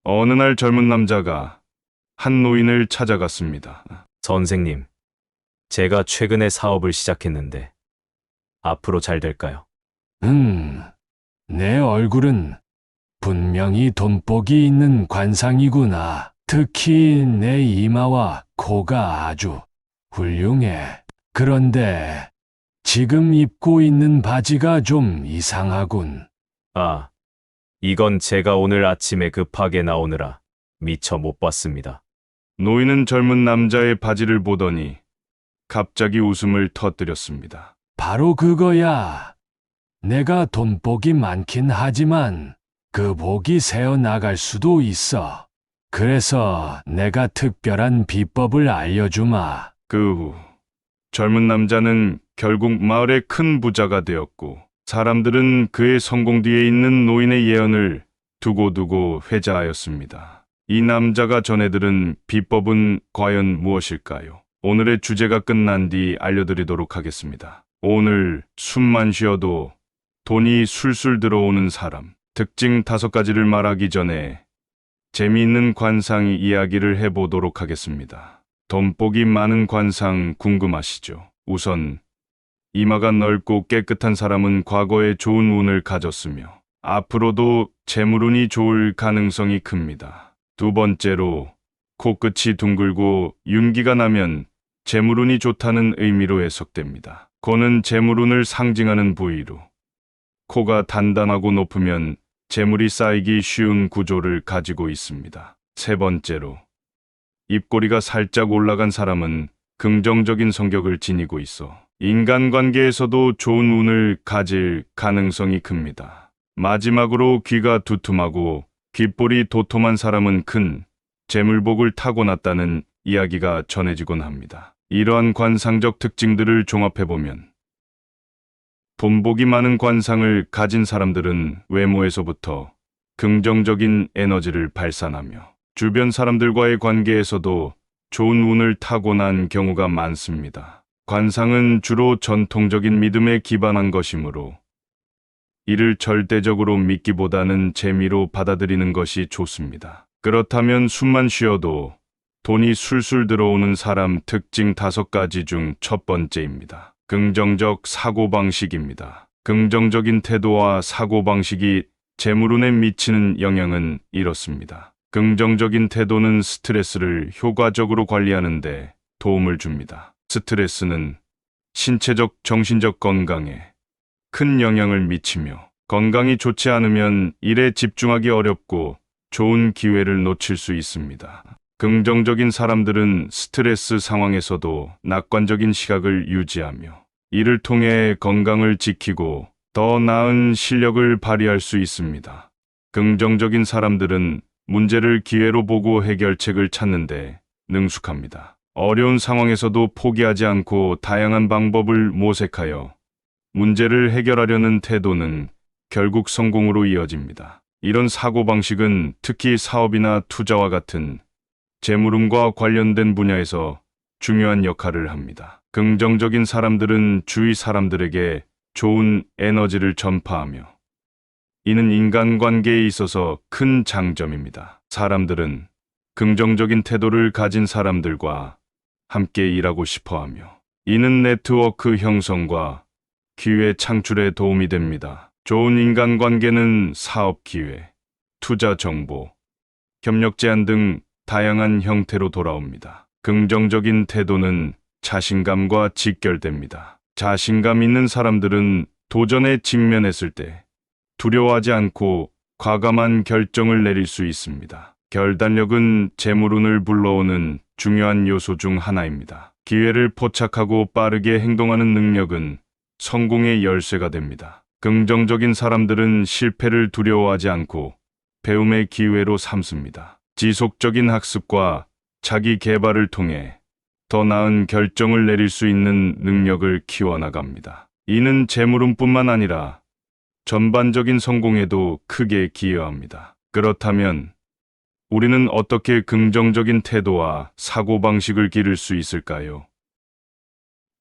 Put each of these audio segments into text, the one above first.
어느 날 젊은 남자가 한 노인을 찾아갔습니다. 선생님, 제가 최근에 사업을 시작했는데 앞으로 잘 될까요? 내 얼굴은 분명히 돈복이 있는 관상이구나. 특히 내 이마와 코가 아주 훌륭해. 그런데 지금 입고 있는 바지가 좀 이상하군. 아, 이건 제가 오늘 아침에 급하게 나오느라 미처 못 봤습니다. 노인은 젊은 남자의 바지를 보더니 갑자기 웃음을 터뜨렸습니다. 바로 그거야. 내가 돈복이 많긴 하지만 그 복이 새어 나갈 수도 있어. 그래서 내가 특별한 비법을 알려주마. 그 후 젊은 남자는 결국 마을의 큰 부자가 되었고 사람들은 그의 성공 뒤에 있는 노인의 예언을 두고두고 회자하였습니다. 이 남자가 전해 들은 비법은 과연 무엇일까요? 오늘의 주제가 끝난 뒤 알려드리도록 하겠습니다. 오늘 숨만 쉬어도 돈이 술술 들어오는 사람, 특징 5가지를 말하기 전에 재미있는 관상 이야기를 해보도록 하겠습니다. 돈복이 많은 관상 궁금하시죠? 우선 이마가 넓고 깨끗한 사람은 과거에 좋은 운을 가졌으며 앞으로도 재물운이 좋을 가능성이 큽니다. 두 번째로 코끝이 둥글고 윤기가 나면 재물운이 좋다는 의미로 해석됩니다. 코는 재물운을 상징하는 부위로 코가 단단하고 높으면 재물이 쌓이기 쉬운 구조를 가지고 있습니다. 세 번째로 입꼬리가 살짝 올라간 사람은 긍정적인 성격을 지니고 있어 인간관계에서도 좋은 운을 가질 가능성이 큽니다. 마지막으로 귀가 두툼하고 귓볼이 도톰한 사람은 큰 재물복을 타고났다는 이야기가 전해지곤 합니다. 이러한 관상적 특징들을 종합해보면 돈복이 많은 관상을 가진 사람들은 외모에서부터 긍정적인 에너지를 발산하며 주변 사람들과의 관계에서도 좋은 운을 타고난 경우가 많습니다. 관상은 주로 전통적인 믿음에 기반한 것이므로 이를 절대적으로 믿기보다는 재미로 받아들이는 것이 좋습니다. 그렇다면 숨만 쉬어도 돈이 술술 들어오는 사람 특징 5가지 중 첫 번째입니다. 긍정적 사고방식입니다. 긍정적인 태도와 사고방식이 재물운에 미치는 영향은 이렇습니다. 긍정적인 태도는 스트레스를 효과적으로 관리하는 데 도움을 줍니다. 스트레스는 신체적, 정신적 건강에 큰 영향을 미치며 건강이 좋지 않으면 일에 집중하기 어렵고 좋은 기회를 놓칠 수 있습니다. 긍정적인 사람들은 스트레스 상황에서도 낙관적인 시각을 유지하며 이를 통해 건강을 지키고 더 나은 실력을 발휘할 수 있습니다. 긍정적인 사람들은 문제를 기회로 보고 해결책을 찾는데 능숙합니다. 어려운 상황에서도 포기하지 않고 다양한 방법을 모색하여 문제를 해결하려는 태도는 결국 성공으로 이어집니다. 이런 사고방식은 특히 사업이나 투자와 같은 재물운과 관련된 분야에서 중요한 역할을 합니다. 긍정적인 사람들은 주위 사람들에게 좋은 에너지를 전파하며 이는 인간관계에 있어서 큰 장점입니다. 사람들은 긍정적인 태도를 가진 사람들과 함께 일하고 싶어하며 이는 네트워크 형성과 기회 창출에 도움이 됩니다. 좋은 인간관계는 사업 기회, 투자 정보, 협력 제안 등 다양한 형태로 돌아옵니다. 긍정적인 태도는 자신감과 직결됩니다. 자신감 있는 사람들은 도전에 직면했을 때 두려워하지 않고 과감한 결정을 내릴 수 있습니다. 결단력은 재물운을 불러오는 중요한 요소 중 하나입니다. 기회를 포착하고 빠르게 행동하는 능력은 성공의 열쇠가 됩니다. 긍정적인 사람들은 실패를 두려워하지 않고 배움의 기회로 삼습니다. 지속적인 학습과 자기 개발을 통해 더 나은 결정을 내릴 수 있는 능력을 키워나갑니다. 이는 재물운뿐만 아니라 전반적인 성공에도 크게 기여합니다. 그렇다면 우리는 어떻게 긍정적인 태도와 사고방식을 기를 수 있을까요?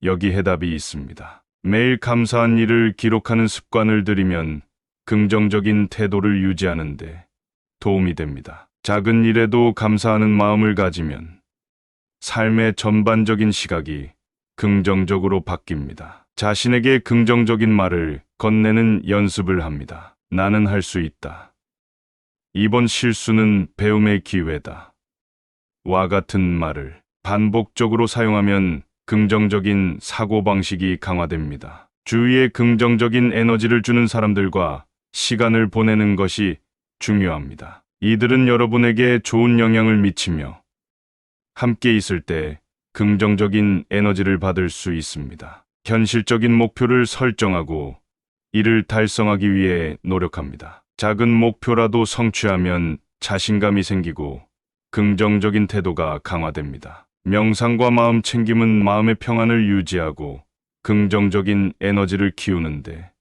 여기 해답이 있습니다. 매일 감사한 일을 기록하는 습관을 들이면 긍정적인 태도를 유지하는 데 도움이 됩니다. 작은 일에도 감사하는 마음을 가지면 삶의 전반적인 시각이 긍정적으로 바뀝니다. 자신에게 긍정적인 말을 건네는 연습을 합니다. 나는 할 수 있다. 이번 실수는 배움의 기회다. 와 같은 말을 반복적으로 사용하면 긍정적인 사고방식이 강화됩니다. 주위에 긍정적인 에너지를 주는 사람들과 시간을 보내는 것이 중요합니다. 이들은 여러분에게 좋은 영향을 미치며 함께 있을 때 긍정적인 에너지를 받을 수 있습니다. 현실적인 목표를 설정하고 이를 달성하기 위해 노력합니다. 작은 목표라도 성취하면 자신감이 생기고 긍정적인 태도가 강화됩니다. 명상과 마음 챙김은 마음의 평안을 유지하고 긍정적인 에너지를 키우는데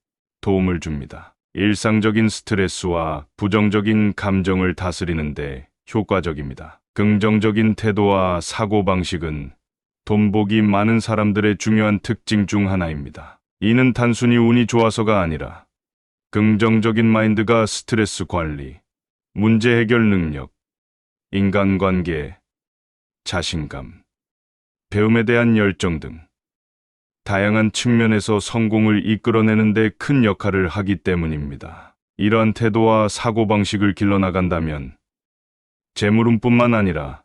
도움을 줍니다. 일상적인 스트레스와 부정적인 감정을 다스리는데 효과적입니다. 긍정적인 태도와 사고방식은 돈복이 많은 사람들의 중요한 특징 중 하나입니다. 이는 단순히 운이 좋아서가 아니라 긍정적인 마인드가 스트레스 관리, 문제 해결 능력, 인간관계, 자신감, 배움에 대한 열정 등 다양한 측면에서 성공을 이끌어내는 데 큰 역할을 하기 때문입니다. 이러한 태도와 사고방식을 길러나간다면 재물운뿐만 아니라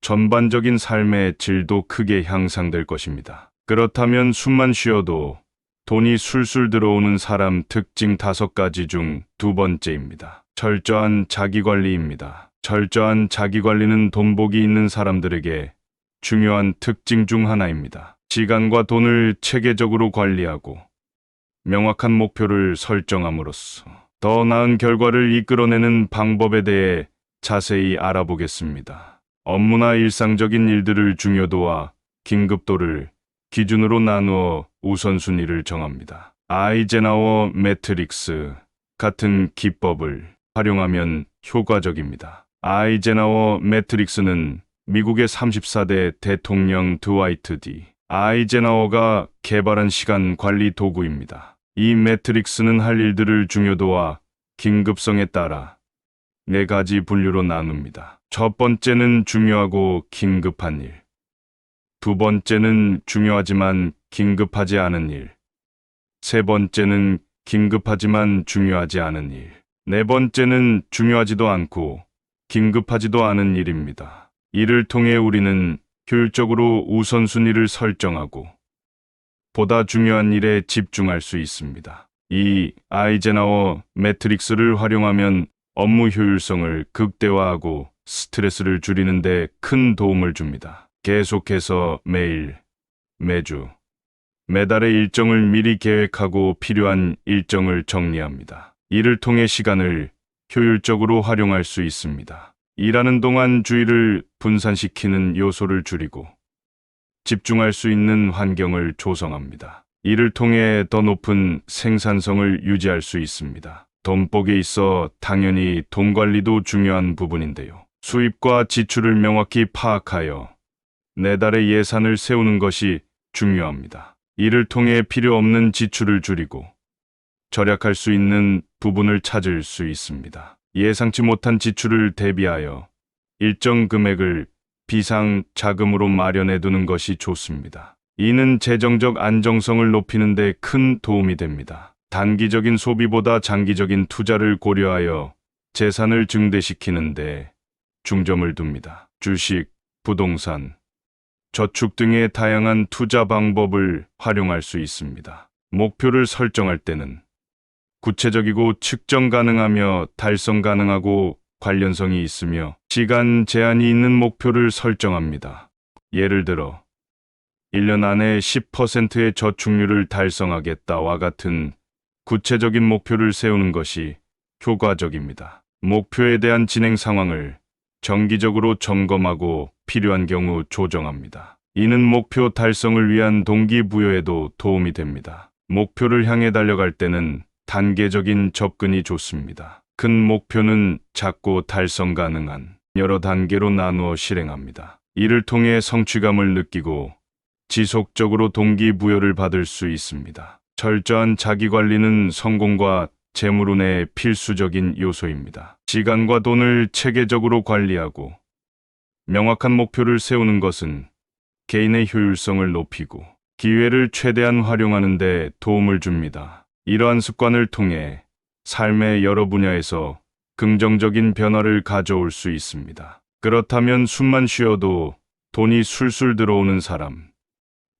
전반적인 삶의 질도 크게 향상될 것입니다. 그렇다면 숨만 쉬어도 돈이 술술 들어오는 사람 특징 5가지 중 2번째입니다. 철저한 자기관리입니다. 철저한 자기관리는 돈복이 있는 사람들에게 중요한 특징 중 하나입니다. 시간과 돈을 체계적으로 관리하고 명확한 목표를 설정함으로써 더 나은 결과를 이끌어내는 방법에 대해 자세히 알아보겠습니다. 업무나 일상적인 일들을 중요도와 긴급도를 기준으로 나누어 우선순위를 정합니다. 아이젠하워 매트릭스 같은 기법을 활용하면 효과적입니다. 아이젠하워 매트릭스는 미국의 34대 대통령 드와이트 D. 아이젠하워가 개발한 시간 관리 도구입니다. 이 매트릭스는 할 일들을 중요도와 긴급성에 따라 4가지 분류로 나눕니다. 첫 번째는 중요하고 긴급한 일. 두 번째는 중요하지만 긴급하지 않은 일. 세 번째는 긴급하지만 중요하지 않은 일. 네 번째는 중요하지도 않고 긴급하지도 않은 일입니다. 이를 통해 우리는 효율적으로 우선순위를 설정하고 보다 중요한 일에 집중할 수 있습니다. 이 아이젠하워 매트릭스를 활용하면 업무 효율성을 극대화하고 스트레스를 줄이는 데 큰 도움을 줍니다. 계속해서 매일, 매주, 매달의 일정을 미리 계획하고 필요한 일정을 정리합니다. 이를 통해 시간을 효율적으로 활용할 수 있습니다. 일하는 동안 주의를 분산시키는 요소를 줄이고 집중할 수 있는 환경을 조성합니다. 이를 통해 더 높은 생산성을 유지할 수 있습니다. 돈복에 있어 당연히 돈 관리도 중요한 부분인데요. 수입과 지출을 명확히 파악하여 내달의 예산을 세우는 것이 중요합니다. 이를 통해 필요 없는 지출을 줄이고 절약할 수 있는 부분을 찾을 수 있습니다. 예상치 못한 지출을 대비하여 일정 금액을 비상 자금으로 마련해 두는 것이 좋습니다. 이는 재정적 안정성을 높이는 데 큰 도움이 됩니다. 단기적인 소비보다 장기적인 투자를 고려하여 재산을 증대시키는 데 중점을 둡니다. 주식, 부동산, 저축 등의 다양한 투자 방법을 활용할 수 있습니다. 목표를 설정할 때는 구체적이고 측정 가능하며 달성 가능하고 관련성이 있으며 시간 제한이 있는 목표를 설정합니다. 예를 들어 1년 안에 10%의 저축률을 달성하겠다와 같은 구체적인 목표를 세우는 것이 효과적입니다. 목표에 대한 진행 상황을 정기적으로 점검하고 필요한 경우 조정합니다. 이는 목표 달성을 위한 동기부여에도 도움이 됩니다. 목표를 향해 달려갈 때는 단계적인 접근이 좋습니다. 큰 목표는 작고 달성 가능한 여러 단계로 나누어 실행합니다. 이를 통해 성취감을 느끼고 지속적으로 동기부여를 받을 수 있습니다. 철저한 자기관리는 성공과 재물운의 필수적인 요소입니다. 시간과 돈을 체계적으로 관리하고 명확한 목표를 세우는 것은 개인의 효율성을 높이고 기회를 최대한 활용하는 데 도움을 줍니다. 이러한 습관을 통해 삶의 여러 분야에서 긍정적인 변화를 가져올 수 있습니다. 그렇다면 숨만 쉬어도 돈이 술술 들어오는 사람.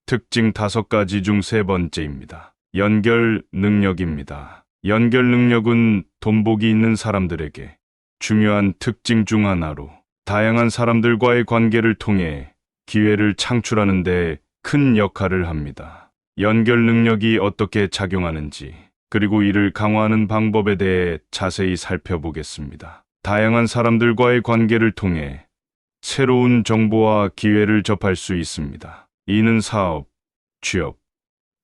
특징 5가지 중 3번째입니다. 연결 능력입니다. 연결 능력은 돈복이 있는 사람들에게 중요한 특징 중 하나로 다양한 사람들과의 관계를 통해 기회를 창출하는 데 큰 역할을 합니다. 연결 능력이 어떻게 작용하는지, 그리고 이를 강화하는 방법에 대해 자세히 살펴보겠습니다. 다양한 사람들과의 관계를 통해 새로운 정보와 기회를 접할 수 있습니다. 이는 사업, 취업,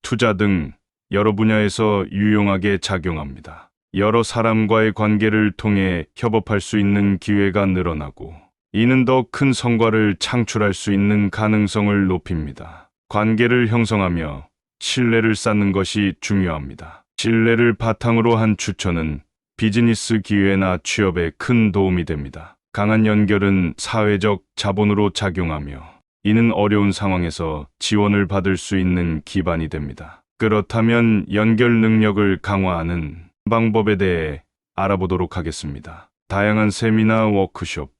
투자 등 여러 분야에서 유용하게 작용합니다. 여러 사람과의 관계를 통해 협업할 수 있는 기회가 늘어나고, 이는 더 큰 성과를 창출할 수 있는 가능성을 높입니다. 관계를 형성하며 신뢰를 쌓는 것이 중요합니다. 신뢰를 바탕으로 한 추천은 비즈니스 기회나 취업에 큰 도움이 됩니다. 강한 연결은 사회적 자본으로 작용하며, 이는 어려운 상황에서 지원을 받을 수 있는 기반이 됩니다. 그렇다면 연결 능력을 강화하는 방법에 대해 알아보도록 하겠습니다. 다양한 세미나, 워크숍,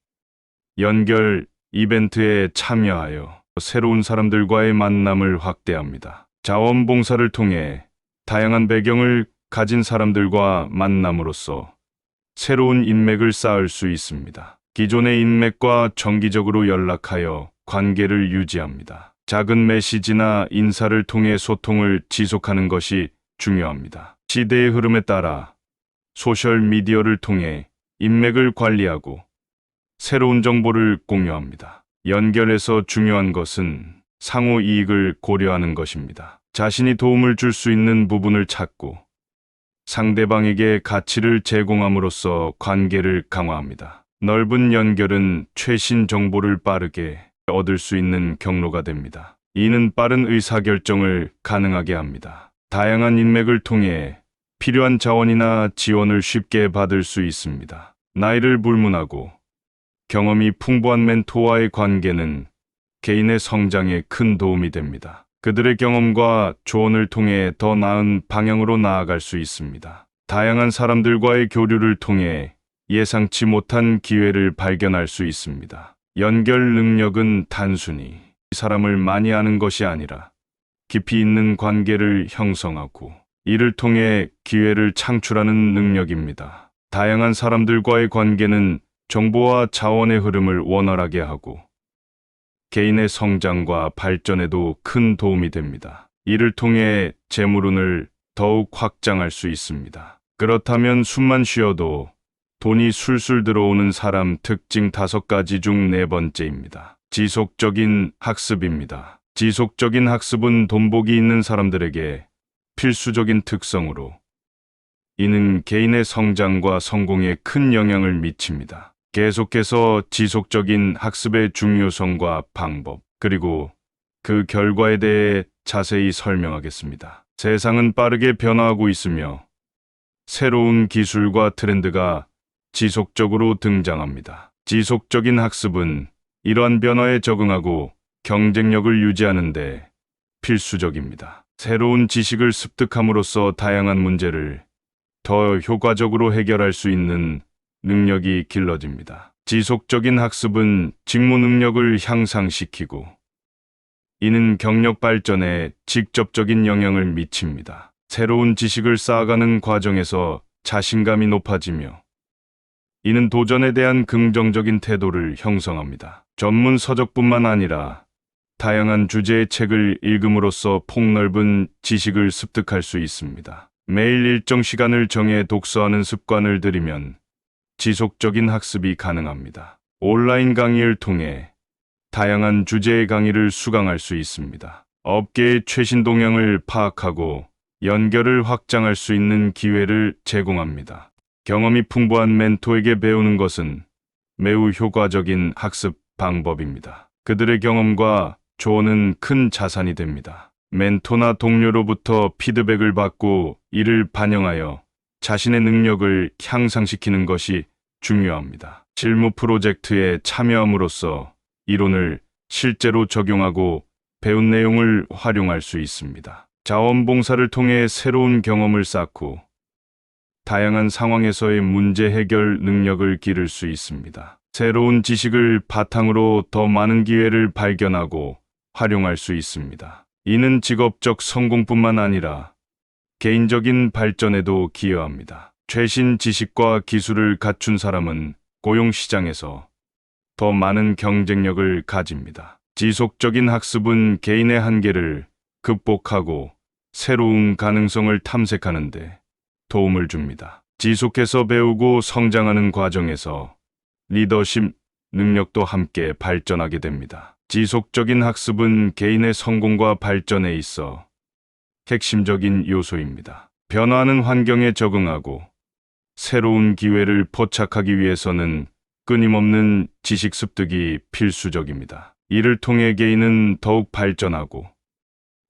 연결 이벤트에 참여하여 새로운 사람들과의 만남을 확대합니다. 자원봉사를 통해 다양한 배경을 가진 사람들과 만남으로써 새로운 인맥을 쌓을 수 있습니다. 기존의 인맥과 정기적으로 연락하여 관계를 유지합니다. 작은 메시지나 인사를 통해 소통을 지속하는 것이 중요합니다. 시대의 흐름에 따라 소셜미디어를 통해 인맥을 관리하고 새로운 정보를 공유합니다. 연결에서 중요한 것은 상호 이익을 고려하는 것입니다. 자신이 도움을 줄 수 있는 부분을 찾고 상대방에게 가치를 제공함으로써 관계를 강화합니다. 넓은 연결은 최신 정보를 빠르게 얻을 수 있는 경로가 됩니다. 이는 빠른 의사결정을 가능하게 합니다. 다양한 인맥을 통해 필요한 자원이나 지원을 쉽게 받을 수 있습니다. 나이를 불문하고 경험이 풍부한 멘토와의 관계는 개인의 성장에 큰 도움이 됩니다. 그들의 경험과 조언을 통해 더 나은 방향으로 나아갈 수 있습니다. 다양한 사람들과의 교류를 통해 예상치 못한 기회를 발견할 수 있습니다. 연결 능력은 단순히 사람을 많이 아는 것이 아니라 깊이 있는 관계를 형성하고 이를 통해 기회를 창출하는 능력입니다. 다양한 사람들과의 관계는 정보와 자원의 흐름을 원활하게 하고 개인의 성장과 발전에도 큰 도움이 됩니다. 이를 통해 재물운을 더욱 확장할 수 있습니다. 그렇다면 숨만 쉬어도 돈이 술술 들어오는 사람 특징 5가지 중 4번째입니다. 지속적인 학습입니다. 지속적인 학습은 돈복이 있는 사람들에게 필수적인 특성으로, 이는 개인의 성장과 성공에 큰 영향을 미칩니다. 계속해서 지속적인 학습의 중요성과 방법, 그리고 그 결과에 대해 자세히 설명하겠습니다. 세상은 빠르게 변화하고 있으며 새로운 기술과 트렌드가 지속적으로 등장합니다. 지속적인 학습은 이러한 변화에 적응하고 경쟁력을 유지하는 데 필수적입니다. 새로운 지식을 습득함으로써 다양한 문제를 더 효과적으로 해결할 수 있는 능력이 길러집니다. 지속적인 학습은 직무 능력을 향상시키고, 이는 경력 발전에 직접적인 영향을 미칩니다. 새로운 지식을 쌓아가는 과정에서 자신감이 높아지며, 이는 도전에 대한 긍정적인 태도를 형성합니다. 전문 서적뿐만 아니라 다양한 주제의 책을 읽음으로써 폭넓은 지식을 습득할 수 있습니다. 매일 일정 시간을 정해 독서하는 습관을 들이면 지속적인 학습이 가능합니다. 온라인 강의를 통해 다양한 주제의 강의를 수강할 수 있습니다. 업계의 최신 동향을 파악하고 연결을 확장할 수 있는 기회를 제공합니다. 경험이 풍부한 멘토에게 배우는 것은 매우 효과적인 학습 방법입니다. 그들의 경험과 조언은 큰 자산이 됩니다. 멘토나 동료로부터 피드백을 받고 이를 반영하여 자신의 능력을 향상시키는 것이 중요합니다. 실무 프로젝트에 참여함으로써 이론을 실제로 적용하고 배운 내용을 활용할 수 있습니다. 자원봉사를 통해 새로운 경험을 쌓고 다양한 상황에서의 문제 해결 능력을 기를 수 있습니다. 새로운 지식을 바탕으로 더 많은 기회를 발견하고 활용할 수 있습니다. 이는 직업적 성공뿐만 아니라 개인적인 발전에도 기여합니다. 최신 지식과 기술을 갖춘 사람은 고용시장에서 더 많은 경쟁력을 가집니다. 지속적인 학습은 개인의 한계를 극복하고 새로운 가능성을 탐색하는 데 도움을 줍니다. 지속해서 배우고 성장하는 과정에서 리더십 능력도 함께 발전하게 됩니다. 지속적인 학습은 개인의 성공과 발전에 있어 핵심적인 요소입니다. 변화하는 환경에 적응하고 새로운 기회를 포착하기 위해서는 끊임없는 지식 습득이 필수적입니다. 이를 통해 개인은 더욱 발전하고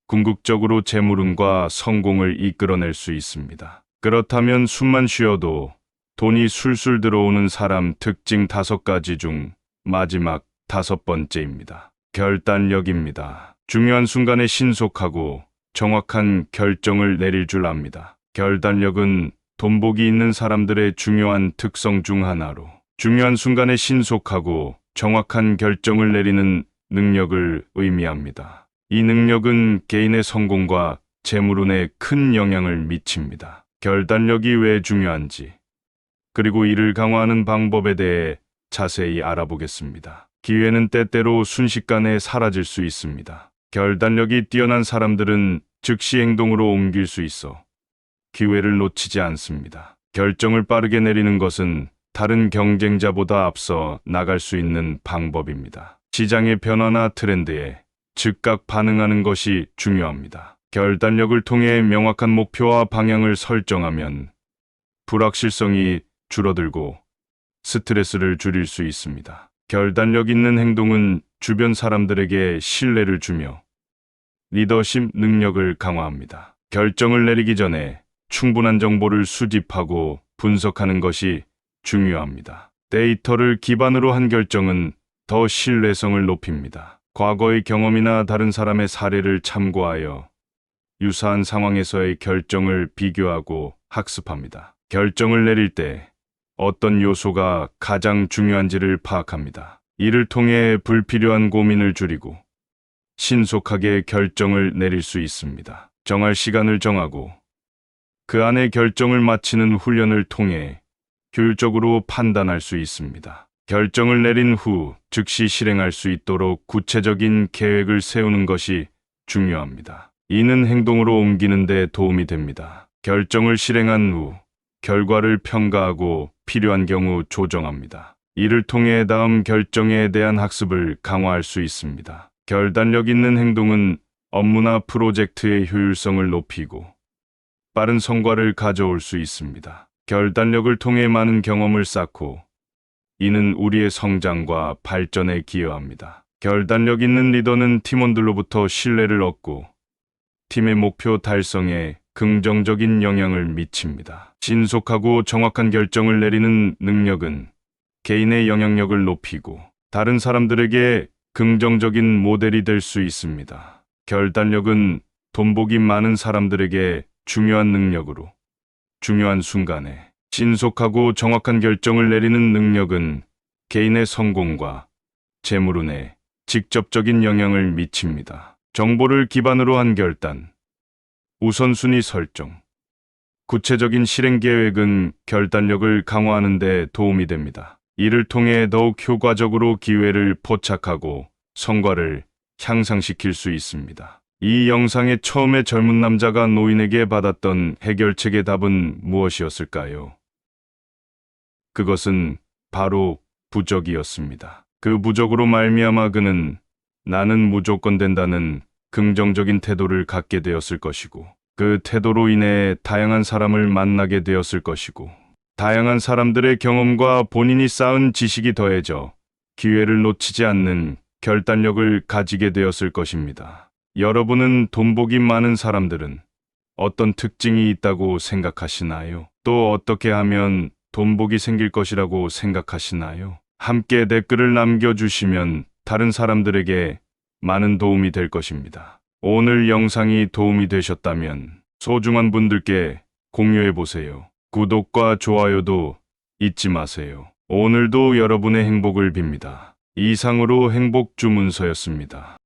궁극적으로 재물운과 성공을 이끌어낼 수 있습니다. 그렇다면 숨만 쉬어도 돈이 술술 들어오는 사람 특징 5가지 중 마지막 5번째입니다. 결단력입니다. 중요한 순간에 신속하고 정확한 결정을 내릴 줄 압니다. 결단력은 돈복이 있는 사람들의 중요한 특성 중 하나로 중요한 순간에 신속하고 정확한 결정을 내리는 능력을 의미합니다. 이 능력은 개인의 성공과 재물운에 큰 영향을 미칩니다. 결단력이 왜 중요한지, 그리고 이를 강화하는 방법에 대해 자세히 알아보겠습니다. 기회는 때때로 순식간에 사라질 수 있습니다. 결단력이 뛰어난 사람들은 즉시 행동으로 옮길 수 있어 기회를 놓치지 않습니다. 결정을 빠르게 내리는 것은 다른 경쟁자보다 앞서 나갈 수 있는 방법입니다. 시장의 변화나 트렌드에 즉각 반응하는 것이 중요합니다. 결단력을 통해 명확한 목표와 방향을 설정하면 불확실성이 줄어들고 스트레스를 줄일 수 있습니다. 결단력 있는 행동은 주변 사람들에게 신뢰를 주며 리더십 능력을 강화합니다. 결정을 내리기 전에 충분한 정보를 수집하고 분석하는 것이 중요합니다. 데이터를 기반으로 한 결정은 더 신뢰성을 높입니다. 과거의 경험이나 다른 사람의 사례를 참고하여 유사한 상황에서의 결정을 비교하고 학습합니다. 결정을 내릴 때 어떤 요소가 가장 중요한지를 파악합니다. 이를 통해 불필요한 고민을 줄이고 신속하게 결정을 내릴 수 있습니다. 정할 시간을 정하고 그 안에 결정을 마치는 훈련을 통해 효율적으로 판단할 수 있습니다. 결정을 내린 후 즉시 실행할 수 있도록 구체적인 계획을 세우는 것이 중요합니다. 이는 행동으로 옮기는 데 도움이 됩니다. 결정을 실행한 후 결과를 평가하고 필요한 경우 조정합니다. 이를 통해 다음 결정에 대한 학습을 강화할 수 있습니다. 결단력 있는 행동은 업무나 프로젝트의 효율성을 높이고 빠른 성과를 가져올 수 있습니다. 결단력을 통해 많은 경험을 쌓고 이는 우리의 성장과 발전에 기여합니다. 결단력 있는 리더는 팀원들로부터 신뢰를 얻고 팀의 목표 달성에 긍정적인 영향을 미칩니다. 신속하고 정확한 결정을 내리는 능력은 개인의 영향력을 높이고 다른 사람들에게 긍정적인 모델이 될 수 있습니다. 결단력은 돈복이 많은 사람들에게 중요한 능력으로 중요한 순간에 신속하고 정확한 결정을 내리는 능력은 개인의 성공과 재물운에 직접적인 영향을 미칩니다. 정보를 기반으로 한 결단, 우선순위 설정, 구체적인 실행 계획은 결단력을 강화하는 데 도움이 됩니다. 이를 통해 더욱 효과적으로 기회를 포착하고 성과를 향상시킬 수 있습니다. 이 영상의 처음에 젊은 남자가 노인에게 받았던 해결책의 답은 무엇이었을까요? 그것은 바로 부적이었습니다. 그 부적으로 말미암아 그는 나는 무조건 된다는 긍정적인 태도를 갖게 되었을 것이고, 그 태도로 인해 다양한 사람을 만나게 되었을 것이고, 다양한 사람들의 경험과 본인이 쌓은 지식이 더해져 기회를 놓치지 않는 결단력을 가지게 되었을 것입니다. 여러분은 돈복이 많은 사람들은 어떤 특징이 있다고 생각하시나요? 또 어떻게 하면 돈복이 생길 것이라고 생각하시나요? 함께 댓글을 남겨주시면 다른 사람들에게 많은 도움이 될 것입니다. 오늘 영상이 도움이 되셨다면 소중한 분들께 공유해 보세요. 구독과 좋아요도 잊지 마세요. 오늘도 여러분의 행복을 빕니다. 이상으로 행복 주문서였습니다.